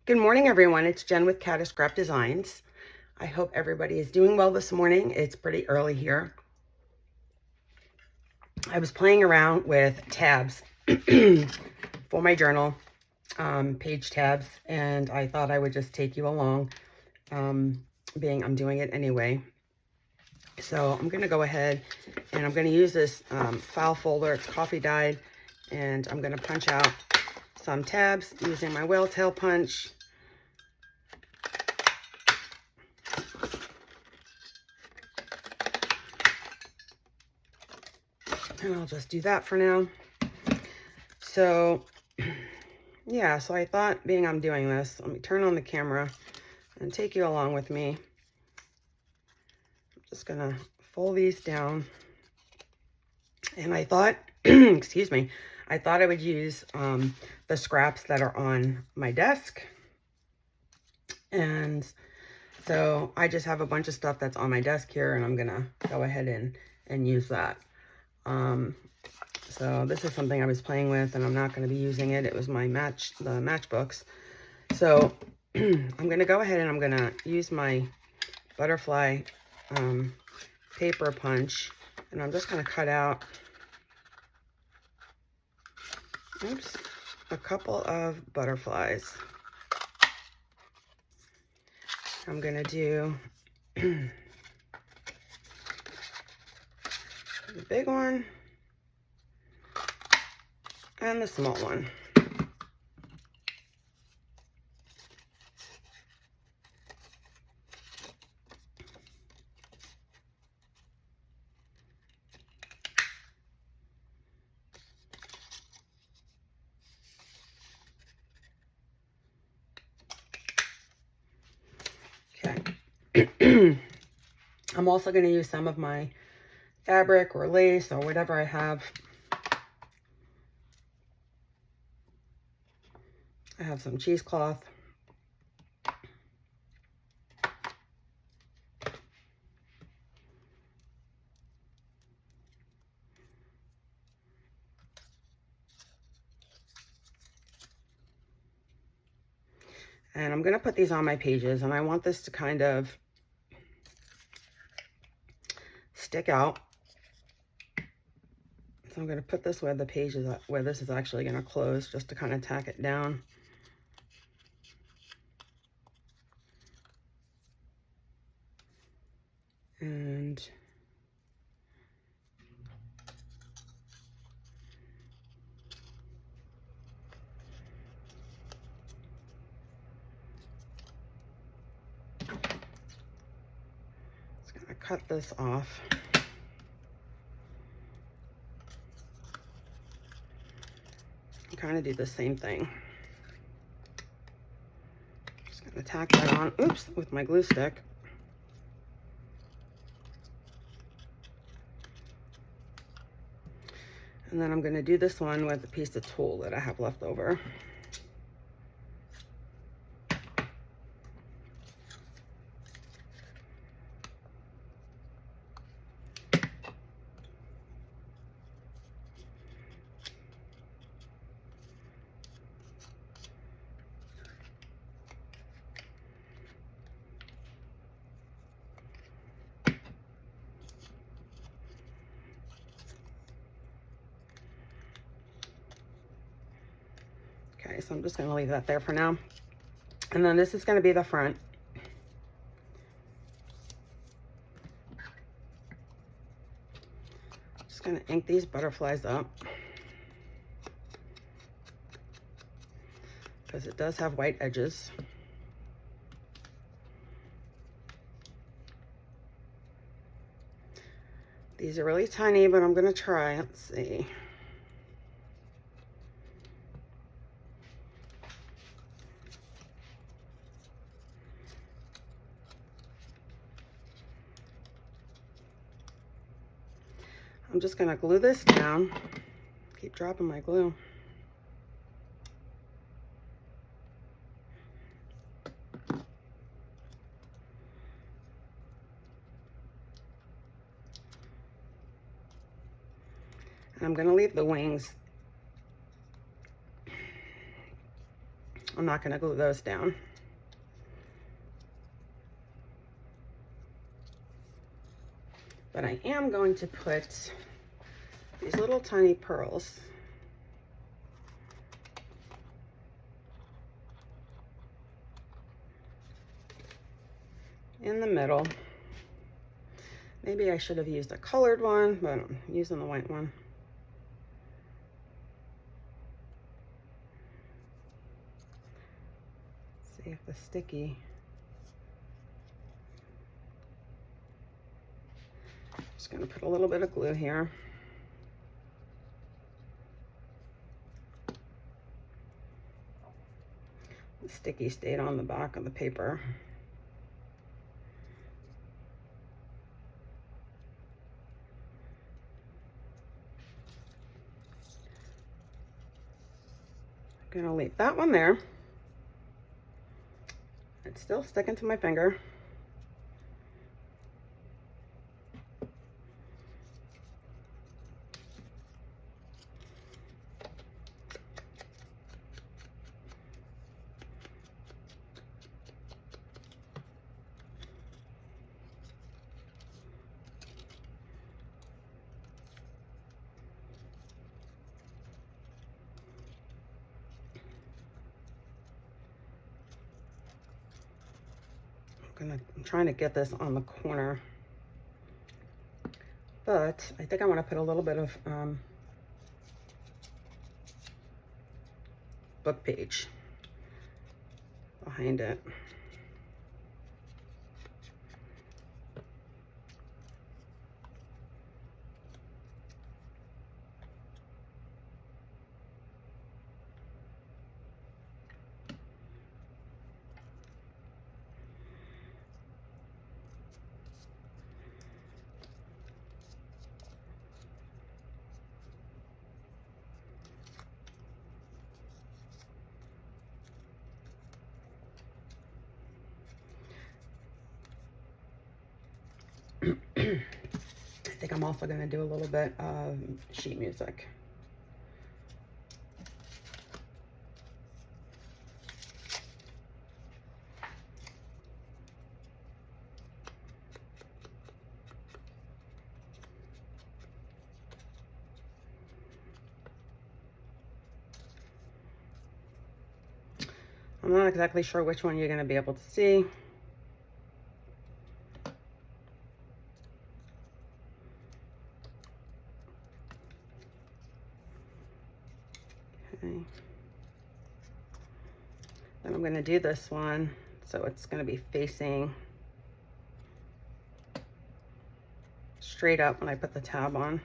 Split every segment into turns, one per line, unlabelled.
Good morning, everyone. It's Jen with Caddis Scrap Designs. I hope everybody is doing well this morning. It's pretty early here. I was playing around with tabs for my journal, page tabs, and I thought I would just take you along, being I'm doing it anyway. So I'm going to go ahead and I'm going to use this file folder. It's coffee dyed, and I'm going to punch out some tabs using my whale tail punch. And I'll just do that for now. So, yeah, so I thought, being I'm doing this, let me turn on the camera and take you along with me. I'm just gonna fold these down. And I thought, excuse me, I thought I would use the scraps that are on my desk. And so I just have a bunch of stuff that's on my desk here, and I'm gonna go ahead and use that. So this is something I was playing with, and I'm not going to be using it. It was the matchbooks. So I'm going to go ahead and I'm going to use my butterfly paper punch, and I'm just going to cut out, a couple of butterflies. I'm going to do the big one and the small one. Okay. I'm also going to use some of my fabric or lace or whatever I have. I have some cheesecloth. And I'm going to put these on my pages, and I want this to kind of stick out. So I'm going to put this where the page is, where this is actually going to close, just to kind of tack it down. And just going to cut this off. Kind of do the same thing. Just going to tack that on, with my glue stick. And then I'm going to do this one with a piece of tulle that I have left over. Okay, so I'm just going to leave that there for now. And then this is going to be the front. Just going to ink these butterflies up, because it does have white edges. These are really tiny, but I'm going to try. Let's see. I'm just going to glue this down. Keep dropping my glue. And I'm going to leave the wings I'm not going to glue those down. But I am going to put these little tiny pearls in the middle. Maybe I should have used a colored one, but I'm using the white one. See if the sticky. Just gonna put a little bit of glue here. The sticky stayed on the back of the paper. I'm gonna leave that one there. It's still sticking to my finger. I'm trying to get this on the corner, but I think I want to put a little bit of book page behind it. I think I'm also going to do a little bit of sheet music. I'm not exactly sure which one you're going to be able to see. Okay. Then I'm going to do this one, so it's going to be facing straight up when I put the tab on.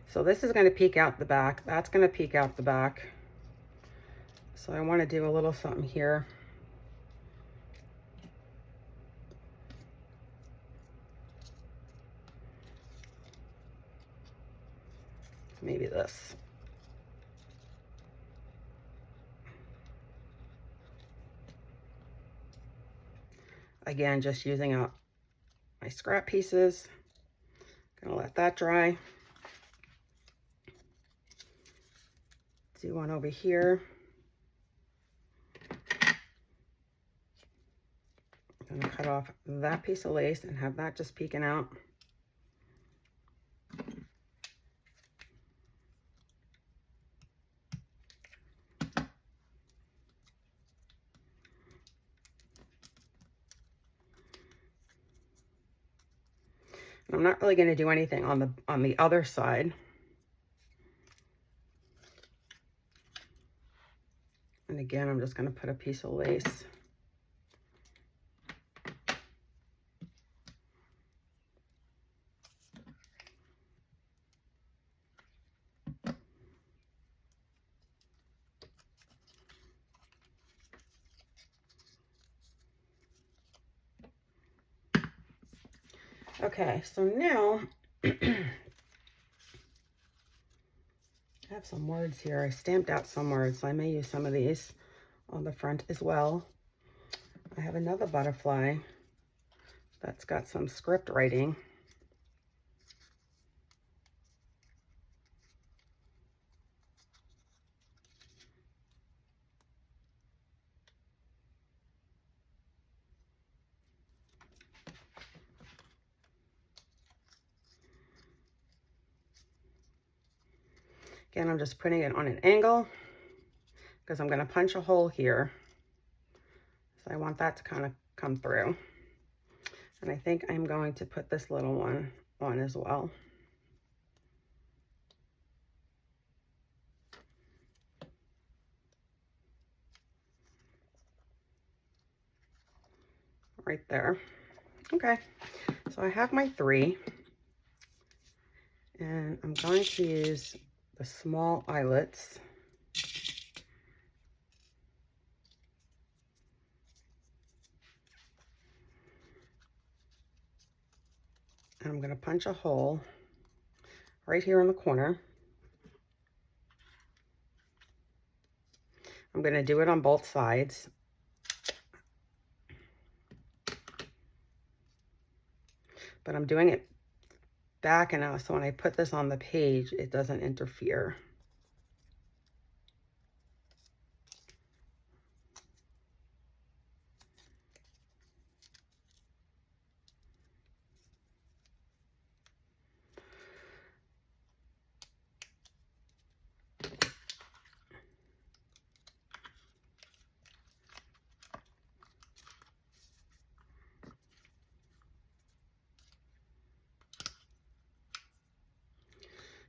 So this is going to peek out the back. That's going to peek out the back. So I want to do a little something here. Maybe this. Again, just using up my scrap pieces. Gonna let that dry. Do one over here. I'm gonna cut off that piece of lace and have that just peeking out. I'm not really going to do anything on the other side. And again, I'm just going to put a piece of lace. Okay, so now I have some words here. I stamped out some words, so I may use some of these on the front as well. I have another butterfly that's got some script writing. Again, I'm just putting it on an angle because I'm going to punch a hole here. So I want that to kind of come through. And I think I'm going to put this little one on as well. Right there. Okay, so I have my 3. And I'm going to use the small eyelets. And I'm going to punch a hole right here in the corner. I'm going to do it on both sides. But I'm doing it back and out, so when I put this on the page, it doesn't interfere.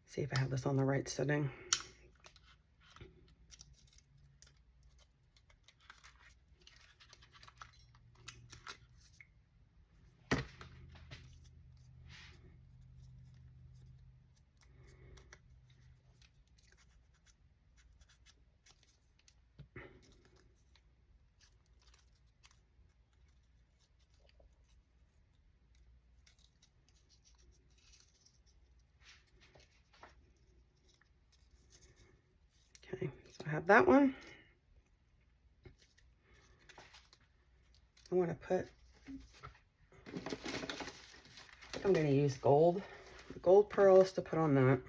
See if I have this on the right setting. Okay, so I have that one. I want to put, I'm going to use gold pearls to put on that.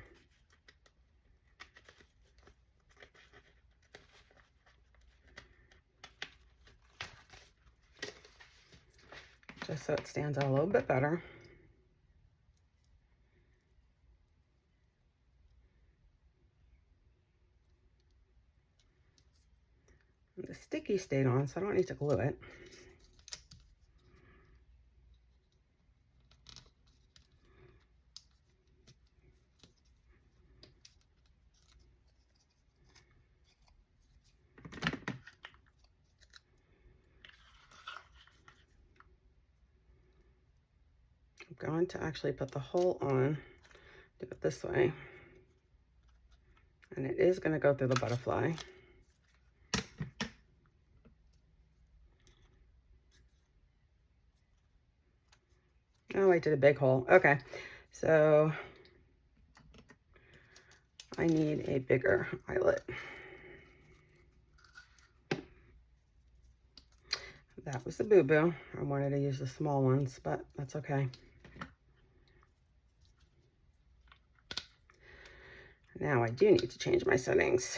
Just so it stands out a little bit better. The sticky stayed on, so I don't need to glue it. I'm going to actually put the hole on, do it this way. And it is going to go through the butterfly. Oh, I did a big hole. Okay, so I need a bigger eyelet. That was the boo-boo. I wanted to use the small ones, but that's okay. Now I do need to change my settings.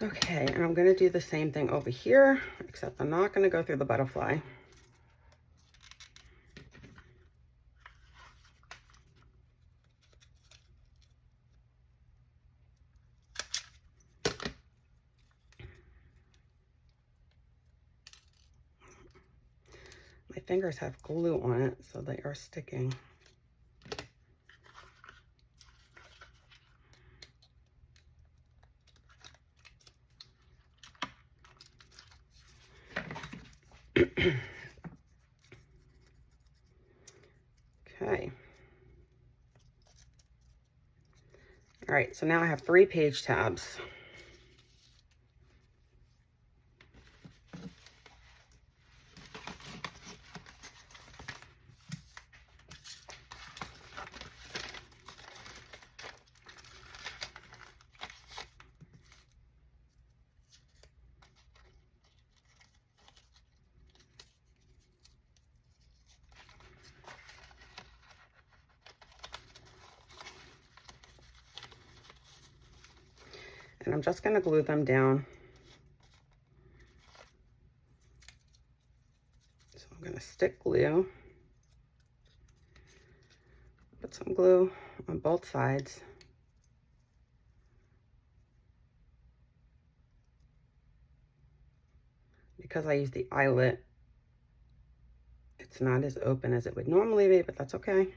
Okay, and I'm gonna do the same thing over here, except I'm not gonna go through the butterfly. My fingers have glue on it, so they are sticking. Okay. All right, so now I have 3 page tabs. And I'm just going to glue them down. So I'm going to stick glue, put some glue on both sides. Because I use the eyelet, it's not as open as it would normally be, but that's okay.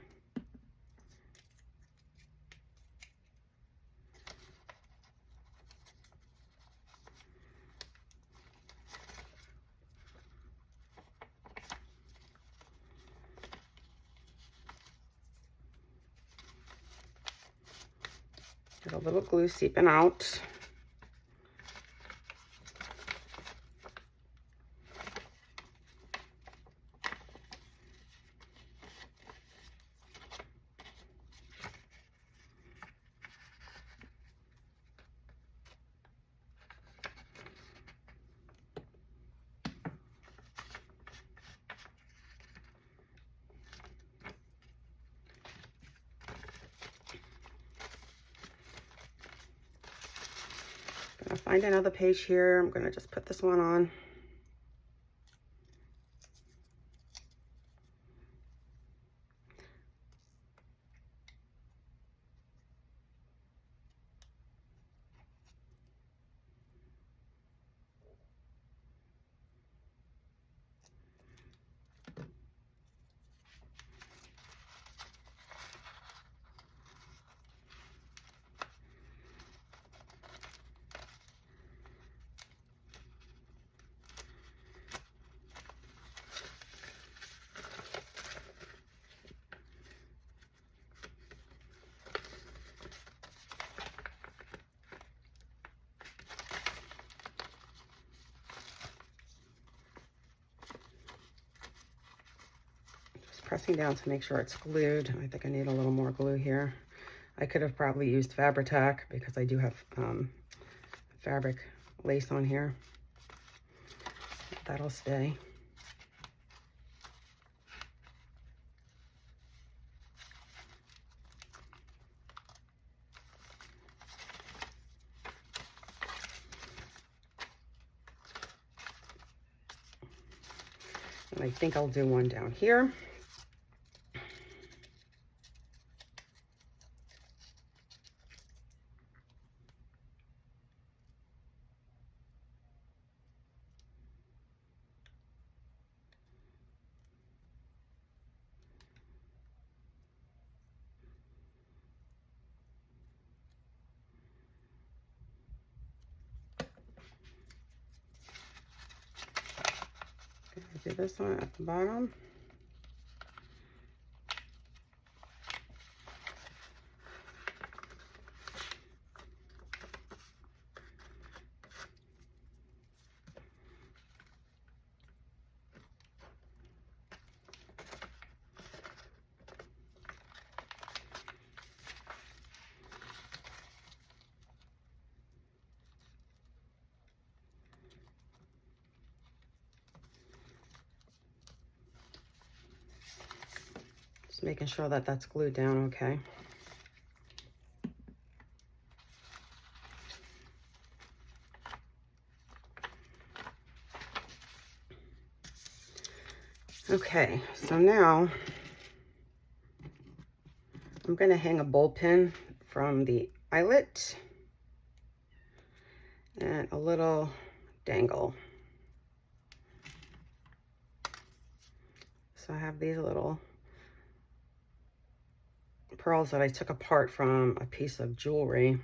Get a little glue seeping out. Gonna find another page here. I'm gonna just put this one on. Pressing down to make sure it's glued. I think I need a little more glue here. I could have probably used Fabri-Tac because I do have fabric lace on here. That'll stay. And I think I'll do one down here. Do this one at the bottom. Just making sure that that's glued down okay. Okay, so now I'm going to hang a bowl pin from the eyelet and a little dangle. So I have these little pearls that I took apart from a piece of jewelry.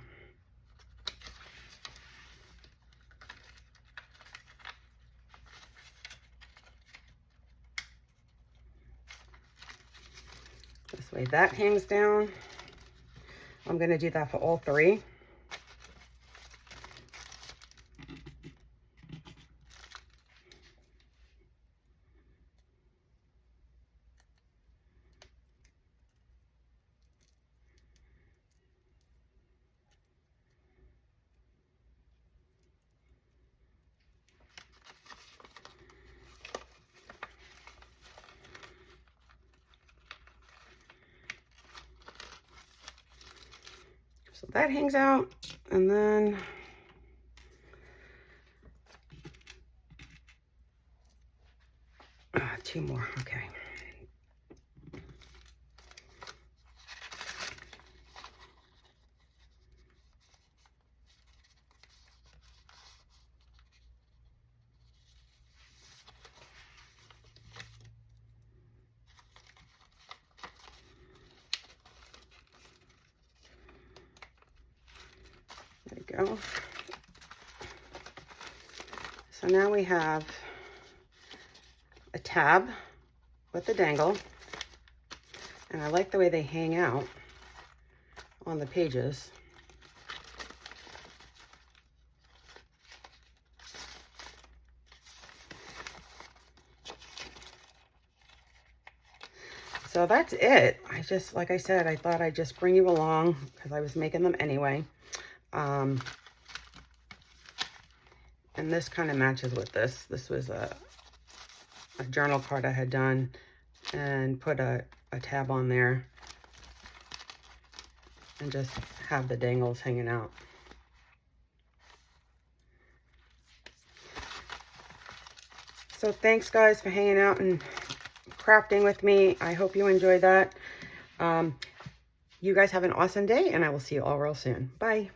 This way that hangs down. I'm going to do that for all three. So that hangs out, and then two more, okay. There we go. So now we have a tab with the dangle, and I like the way they hang out on the pages. So that's it. I just, like I said, I thought I'd just bring you along because I was making them anyway. And this kind of matches with this. This was a journal card I had done and put a tab on there and just have the dangles hanging out. So thanks guys for hanging out and crafting with me. I hope you enjoyed that. You guys have an awesome day, and I will see you all real soon. Bye.